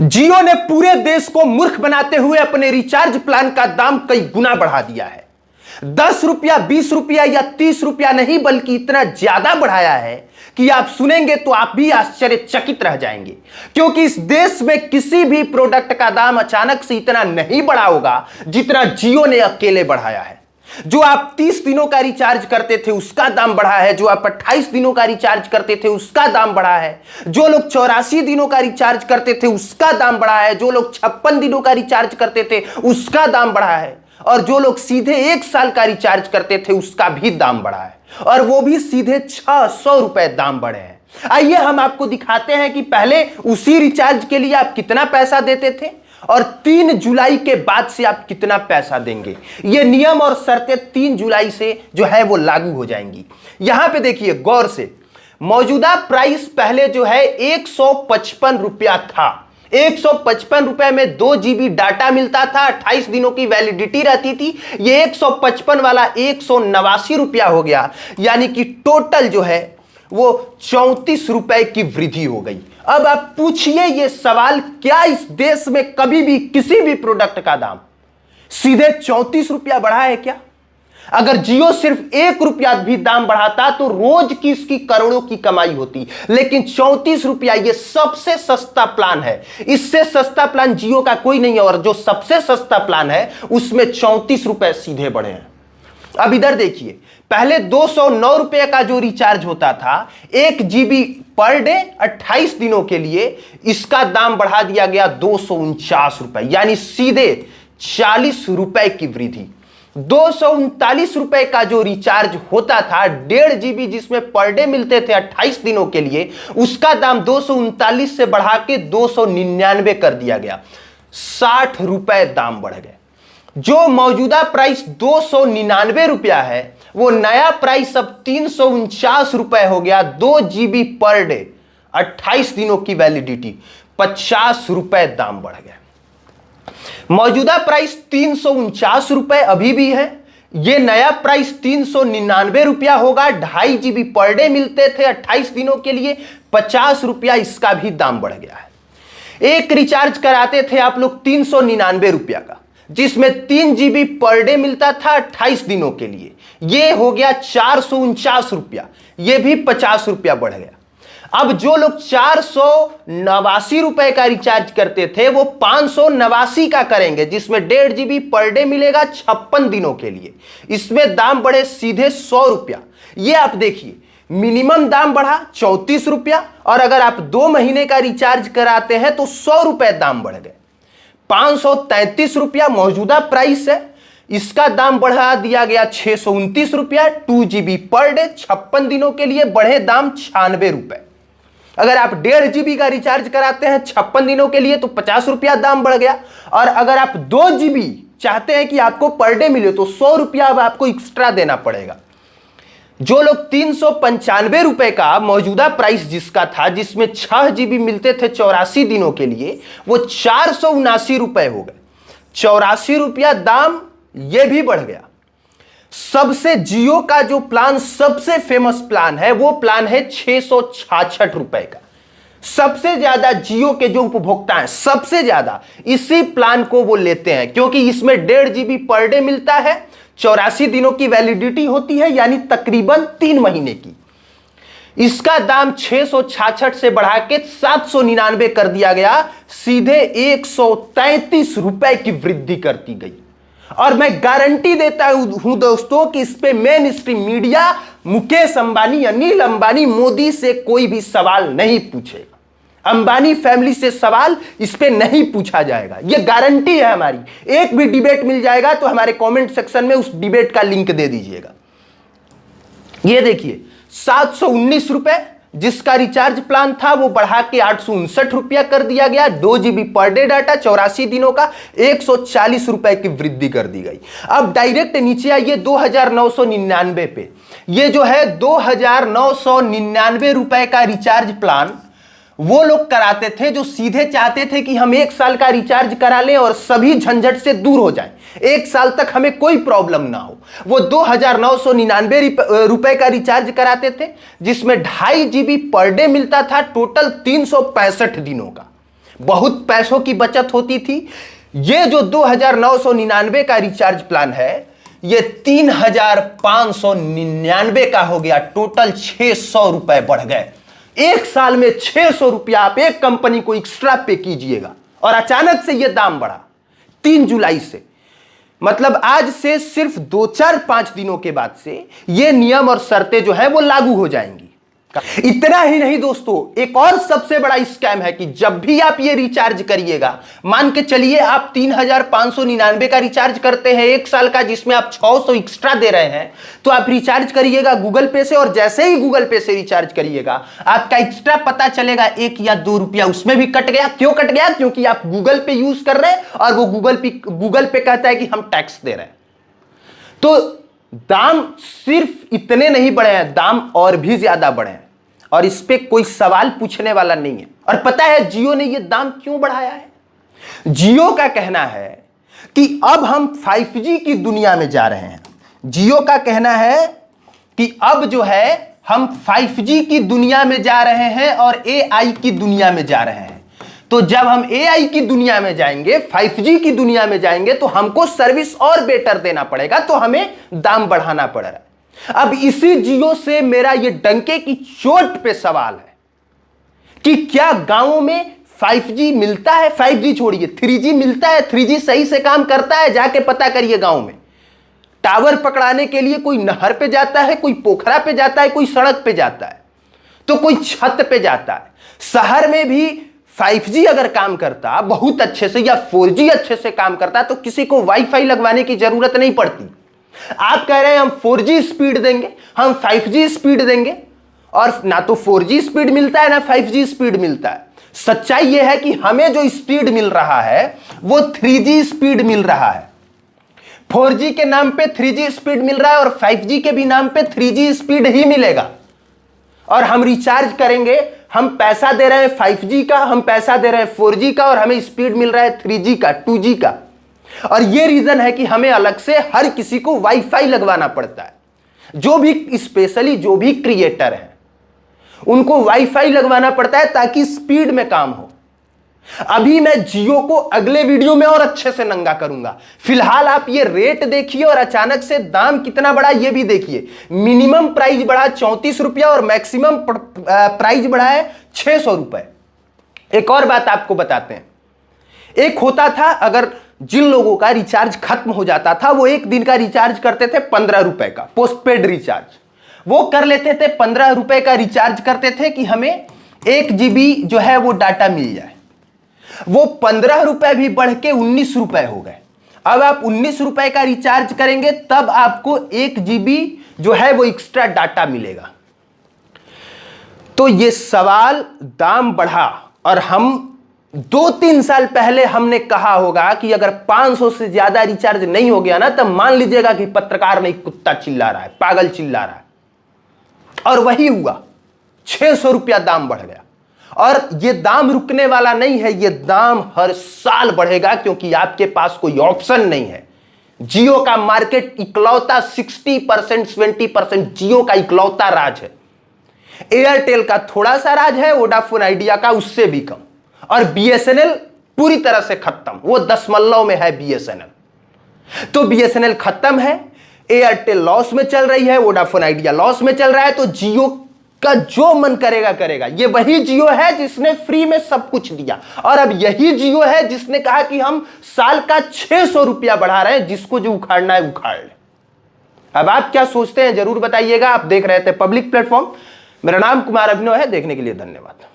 जियो ने पूरे देश को मूर्ख बनाते हुए अपने रिचार्ज प्लान का दाम कई गुना बढ़ा दिया है। 10 रुपया, 20 रुपया या 30 रुपया नहीं, बल्कि इतना ज्यादा बढ़ाया है कि आप सुनेंगे तो आप भी आश्चर्यचकित रह जाएंगे, क्योंकि इस देश में किसी भी प्रोडक्ट का दाम अचानक से इतना नहीं बढ़ा होगा जितना जियो ने अकेले बढ़ाया है। जो आप 30 दिनों का रिचार्ज करते थे उसका दाम बढ़ा है, जो आप 28 दिनों का रिचार्ज करते थे उसका दाम बढ़ा है, जो लोग 84 दिनों का रिचार्ज करते थे उसका दाम बढ़ा है, जो लोग 56 दिनों का रिचार्ज करते थे उसका दाम बढ़ा है, और जो लोग सीधे 1 साल का रिचार्ज करते थे उसका भी दाम बढ़ा है, और वो भी सीधे 600 रुपए दाम बढ़े हैं। आइए हम आपको दिखाते हैं कि पहले उसी रिचार्ज के लिए आप कितना पैसा देते थे और 3 जुलाई के बाद से आप कितना पैसा देंगे। ये नियम और शर्तें 3 जुलाई से जो है वो लागू हो जाएंगी। यहां पे देखिए गौर से, मौजूदा प्राइस पहले जो है 155 रुपया था। 155 रुपए में 2 GB डाटा मिलता था, 28 दिनों की वैलिडिटी रहती थी। ये 155 वाला 189 रुपया हो गया, यानी कि टोटल जो है वो 34 रुपए की वृद्धि हो गई। अब आप पूछिए ये सवाल, क्या इस देश में कभी भी किसी भी प्रोडक्ट का दाम सीधे 34 रुपया बढ़ा है क्या? अगर जियो सिर्फ 1 रुपया भी दाम बढ़ाता तो रोज की इसकी करोड़ों की कमाई होती, लेकिन 34 रुपया ये सबसे सस्ता प्लान है। इससे सस्ता प्लान जियो का कोई नहीं है, और जो सबसे सस्ता प्लान है उसमें 34 रुपए सीधे बढ़े हैं। अब इधर देखिए, पहले 209 रुपए का जो रिचार्ज होता था 1 GB पर डे 28 दिनों के लिए, इसका दाम बढ़ा दिया गया 249 रुपए, यानी सीधे 40 रुपए की वृद्धि। 239 रुपए का जो रिचार्ज होता था 1.5 GB जिसमें पर डे मिलते थे 28 दिनों के लिए, उसका दाम 239 से बढ़ा के 299 कर दिया गया। 60 रुपए दाम बढ़ गए। जो मौजूदा प्राइस 299 रुपया है वो नया प्राइस अब 349 रुपए हो गया। 2 GB पर डे 28 दिनों की वैलिडिटी, 50 रुपए दाम बढ़ गया। मौजूदा प्राइस 349 रुपए अभी भी है, ये नया प्राइस 399 रुपया होगा। 2.5 GB पर डे मिलते थे 28 दिनों के लिए, 50 रुपया इसका भी दाम बढ़ गया है। एक रिचार्ज कराते थे आप लोग 399 रुपया का, जिसमें 3 GB पर डे मिलता था 28 दिनों के लिए, ये हो गया 449 रुपया, ये भी 50 रुपया बढ़ गया। अब जो लोग 489 रुपए का रिचार्ज करते थे वो 589 का करेंगे, जिसमें 1.5 GB पर डे मिलेगा 56 दिनों के लिए, इसमें दाम बढ़े सीधे 100 रुपया। ये आप देखिए, मिनिमम दाम बढ़ा 34 रुपया, और अगर आप 2 महीने का रिचार्ज कराते हैं तो 100 रुपए दाम बढ़ गए। 533 रुपया मौजूदा प्राइस है, इसका दाम बढ़ा दिया गया 629 रुपया। 2 GB पर डे 56 दिनों के लिए, बढ़े दाम 96 रुपए। अगर आप 1.5 GB का रिचार्ज कराते हैं 56 दिनों के लिए तो 50 रुपया दाम बढ़ गया, और अगर आप 2 GB चाहते हैं कि आपको पर डे मिले तो 100 रुपया अब आपको एक्स्ट्रा देना पड़ेगा। जो लोग 395 रुपए का मौजूदा प्राइस जिसका था, जिसमें 6 GB मिलते थे 84 दिनों के लिए, वो 479 रुपए हो गए। 84 रुपया दाम ये भी बढ़ गया। सबसे जियो का जो प्लान सबसे फेमस प्लान है वो प्लान है 666 रुपए का। सबसे ज्यादा जियो के जो उपभोक्ता हैं सबसे ज्यादा इसी प्लान को वो लेते हैं, क्योंकि इसमें 1.5 GB पर डे मिलता है, 84 दिनों की वैलिडिटी होती है, यानी तकरीबन 3 महीने की। इसका दाम 666 से बढ़ा के 799 कर दिया गया, सीधे 133 रुपए की वृद्धि करती गई। और मैं गारंटी देता हूं दोस्तों कि इस पे main stream media, Mukesh Ambani, Anil Ambani, Modi से कोई भी सवाल नहीं पूछेगा। अंबानी फैमिली से सवाल इस पे नहीं पूछा जाएगा, ये गारंटी है हमारी। एक भी डिबेट मिल जाएगा तो हमारे कमेंट सेक्शन में उस डिबेट का लिंक दे दीजिएगा। ये देखिए, 719 रुपए जिसका रिचार्ज प्लान था वो बढ़ा के 859 रुपया कर दिया गया। 2 GB पर डे डाटा 84 दिनों का, 140 रुपए की वृद्धि कर दी गई। अब डायरेक्ट नीचे आइए 2999 पे। ये जो है 2999 रुपए का रिचार्ज प्लान वो लोग कराते थे जो सीधे चाहते थे कि हम 1 साल का रिचार्ज करा लें और सभी झंझट से दूर हो जाएं, 1 साल तक हमें कोई प्रॉब्लम ना हो। वो 2999 रुपए का रिचार्ज कराते थे, जिसमें 2.5 GB पर डे मिलता था, टोटल 365 दिनों का। बहुत पैसों की बचत होती थी। ये जो 2999 का रिचार्ज प्लान है, ये 3599 का हो गया। टोटल 600 रुपए बढ़ गए। एक साल में 600 रुपया आप एक कंपनी को एक्स्ट्रा पे कीजिएगा, और अचानक से ये दाम बढ़ा 3 जुलाई से। मतलब आज से सिर्फ 2-4-5 दिनों के बाद से ये नियम और शर्तें जो है वो लागू हो जाएंगी। इतना ही नहीं दोस्तों, एक और सबसे बड़ा स्कैम है कि जब भी आप ये रिचार्ज करिएगा, मान के चलिए आप 3599 का रिचार्ज करते हैं एक साल का, जिसमें आप 600 एक्स्ट्रा दे रहे हैं, तो आप रिचार्ज करिएगा गूगल पे से, और जैसे ही गूगल पे से रिचार्ज करिएगा आपका एक्स्ट्रा पता चलेगा 1 या 2 रुपया उसमें भी कट गया। क्यों कट गया? क्योंकि आप गूगल पे यूज कर रहे हैं और वो गूगल पे कहता है कि हम टैक्स दे रहे हैं। तो दाम सिर्फ इतने नहीं बढ़े हैं, दाम और भी ज्यादा बढ़े हैं, और इस पे कोई सवाल पूछने वाला नहीं है। और पता है जियो ने ये दाम क्यों बढ़ाया है? जियो का कहना है कि अब हम 5G की दुनिया में जा रहे हैं। जियो का कहना है कि अब जो है हम 5G की दुनिया में जा रहे हैं और AI की दुनिया में जा रहे हैं। तो जब हम AI की दुनिया में जाएंगे, 5G की दुनिया में जाएंगे, तो हमको सर्विस और बेटर देना पड़ेगा, तो हमें दाम बढ़ाना पड़ रहा है। अब इसी जियो से मेरा ये डंके की चोट पे सवाल है कि क्या गांवों में 5G मिलता है? 5G छोड़िए, 3G मिलता है? 3G सही से काम करता है? जाके पता करिए गांव में। टावर पकड़ाने के लिए कोई नहर पे जाता है, कोई पोखरा पे जाता है, कोई सड़क पे जाता है, तो कोई छत पे जाता है। शहर में भी 5G अगर काम करता बहुत अच्छे से, या 4G अच्छे से काम करता, तो किसी को वाईफाई लगवाने की जरूरत नहीं पड़ती। आप कह रहे हैं हम 4G स्पीड देंगे, हम 5G स्पीड देंगे, और ना तो 4G स्पीड मिलता है ना 5G स्पीड मिलता है। सच्चाई यह है कि हमें जो स्पीड मिल रहा है वो 3G स्पीड मिल रहा है। 4G के नाम पे 3G स्पीड मिल रहा है, और 5G के भी नाम पे 3G स्पीड ही मिलेगा। और हम रिचार्ज करेंगे, हम पैसा दे रहे हैं 5G का, हम पैसा दे रहे हैं 4G का, और हमें स्पीड मिल रहा है 3G का, 2G का। और ये रीजन है कि हमें अलग से हर किसी को वाईफाई लगवाना पड़ता है। जो भी स्पेशली जो भी क्रिएटर हैं उनको वाईफाई लगवाना पड़ता है ताकि स्पीड में काम हो। अभी मैं जियो को अगले वीडियो में और अच्छे से नंगा करूंगा। फिलहाल आप ये रेट देखिए और अचानक से दाम कितना बढ़ा ये भी देखिए। मिनिमम प्राइस बढ़ा 34 रुपया और मैक्सिमम प्राइस बढ़ा है 600 रुपए। एक और बात आपको बताते हैं, एक होता था अगर जिन लोगों का रिचार्ज खत्म हो जाता था, वो एक दिन का रिचार्ज करते थे 15 रुपए का पोस्टपेड रिचार्ज। वो कर लेते थे 15 रुपए का रिचार्ज करते थे कि हमें 1 GB जो है वो डाटा मिल जाए। वो 15 रुपए भी बढ़ के 19 रुपए हो गए। अब आप 19 रुपए का रिचार्ज करेंगे तब आपको 1 GB जो है वो एक्स्ट्रा डाटा मिलेगा। तो ये सवाल दाम बढ़ा, और हम 2-3 साल पहले हमने कहा होगा कि अगर 500 से ज्यादा रिचार्ज नहीं हो गया ना, तब मान लीजिएगा कि पत्रकार नहीं, कुत्ता चिल्ला रहा है, पागल चिल्ला रहा है। और वही हुआ, 600 रुपया दाम बढ़ गया। और ये दाम रुकने वाला नहीं है, ये दाम हर साल बढ़ेगा, क्योंकि आपके पास कोई ऑप्शन नहीं है। जियो का मार्केट इकलौता 60% 70% जियो का इकलौता राज है। एयरटेल का थोड़ा सा राज है, वोडाफोन आइडिया का उससे भी कम, और BSNL पूरी तरह से खत्म, वो 10 मल्लों में है BSNL। तो BSNL खत्म है, एयरटेल लॉस में चल रही है, वोडाफोन आइडिया लॉस में चल रहा है, तो जियो का जो मन करेगा करेगा। ये वही जियो है जिसने फ्री में सब कुछ दिया, और अब यही जियो है जिसने कहा कि हम साल का 600 रुपया बढ़ा रहे हैं, जिसको जो उखाड़ना है उखाड़ ले। अब आप क्या सोचते हैं जरूर बताइएगा। आप देख रहे थे पब्लिक प्लेटफॉर्म। मेरा नाम कुमार अभिनव है। देखने के लिए धन्यवाद।